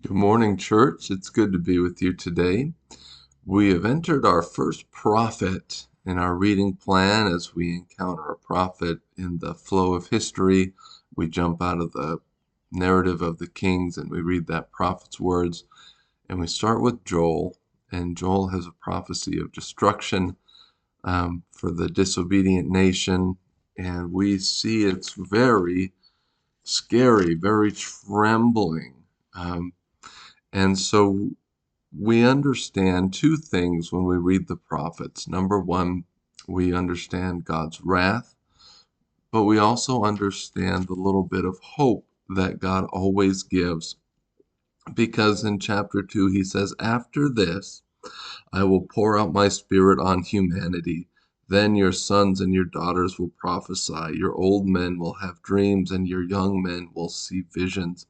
Good morning, church. It's good to be with you today. We have entered our first prophet in our reading plan. As we encounter a prophet in the flow of history, we jump out of the narrative of the kings and we read that prophet's words. And we start with Joel, and Joel has a prophecy of destruction for the disobedient nation. And we see it's very scary, very trembling. Um, and so we understand two things when we read the prophets. Number one, we understand God's wrath, but we also understand the little bit of hope that God always gives. Because in chapter 2, he says, "After this, I will pour out my spirit on humanity. Then your sons and your daughters will prophesy, your old men will have dreams, and your young men will see visions.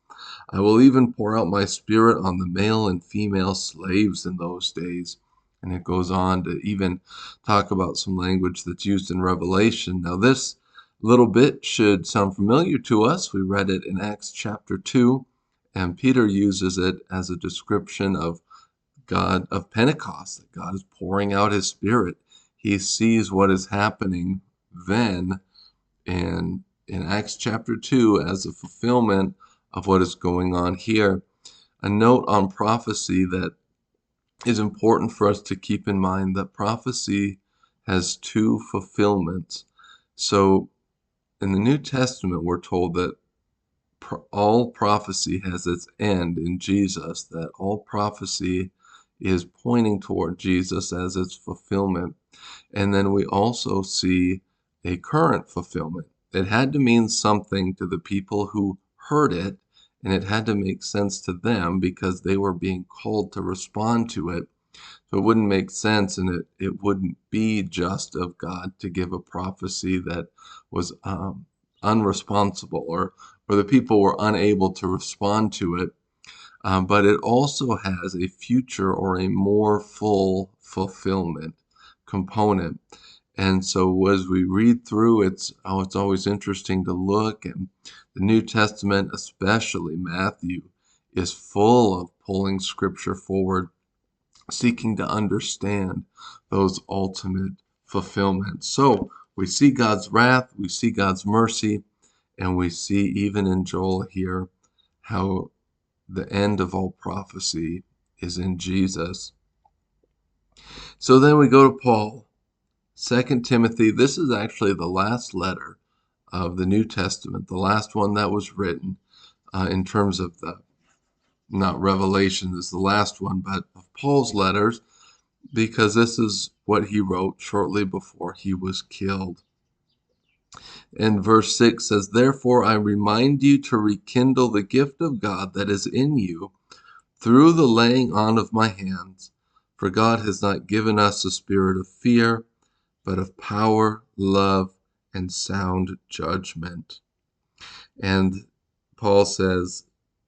I will even pour out my spirit on the male and female slaves in those days." And it goes on to even talk about some language that's used in Revelation. Now, this little bit should sound familiar to us. We read it in Acts chapter 2, and Peter uses it as a description of God of Pentecost, that God is pouring out his spirit. He sees what is happening then in Acts chapter 2 as a fulfillment of what is going on here. A note on prophecy that is important for us to keep in mind: that prophecy has two fulfillments. So in the New Testament, we're told that all prophecy has its end in Jesus, that all prophecy is pointing toward Jesus as its fulfillment. And then we also see a current fulfillment. It had to mean something to the people who heard it, and it had to make sense to them because they were being called to respond to it. So it wouldn't make sense, and it wouldn't be just of God to give a prophecy that was unresponsible, or the people were unable to respond to it. But it also has a future or a more full fulfillment component. And so as we read through, it's always interesting to look. And the New Testament, especially Matthew, is full of pulling scripture forward, seeking to understand those ultimate fulfillments. So we see God's wrath, we see God's mercy, and we see even in Joel here how the end of all prophecy is in Jesus. So then we go to Paul, 2 Timothy. This is actually the last letter of the New Testament, the last one that was written in terms of not Revelation is the last one, but of Paul's letters, because this is what he wrote shortly before he was killed. And verse 6 says, "Therefore I remind you to rekindle the gift of God that is in you through the laying on of my hands. For God has not given us a spirit of fear, but of power, love, and sound judgment." And Paul says,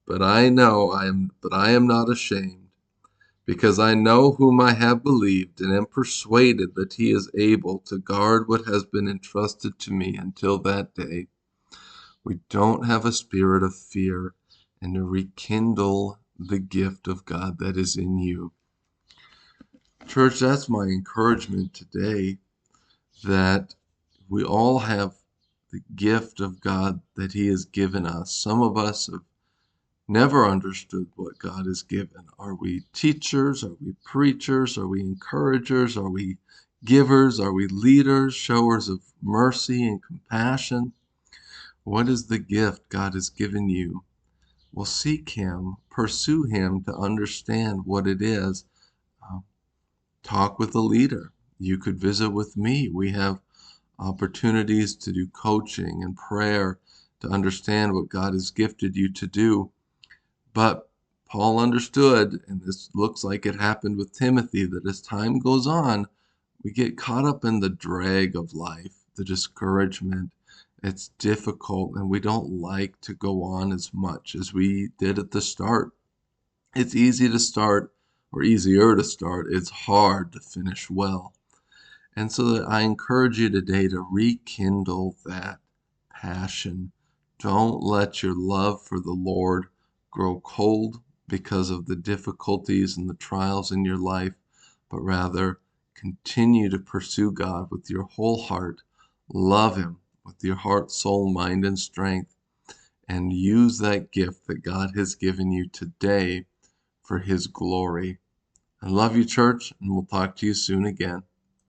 But I am not ashamed, because I know whom I have believed, and am persuaded that he is able to guard what has been entrusted to me until that day. We don't have a spirit of fear, and to rekindle the gift of God that is in you. Church, that's my encouragement today, that we all have the gift of God that he has given us. Some of us have never understood what God has given. Are we teachers? Are we preachers? Are we encouragers? Are we givers? Are we leaders, showers of mercy and compassion? What is the gift God has given you? Well, seek him, pursue him to understand what it is. Talk with a leader. You could visit with me. We have opportunities to do coaching and prayer to understand what God has gifted you to do. But Paul understood, and this looks like it happened with Timothy, that as time goes on, we get caught up in the drag of life, the discouragement. It's difficult, and we don't like to go on as much as we did at the start. It's easy to start, or easier to start. It's hard to finish well. And so I encourage you today to rekindle that passion. Don't let your love for the Lord grow cold. because of the difficulties and the trials in your life, but rather continue to pursue God with your whole heart. Love Him with your heart, soul, mind, and strength, and use that gift that God has given you today for His glory. I love you, church, and we'll talk to you soon again.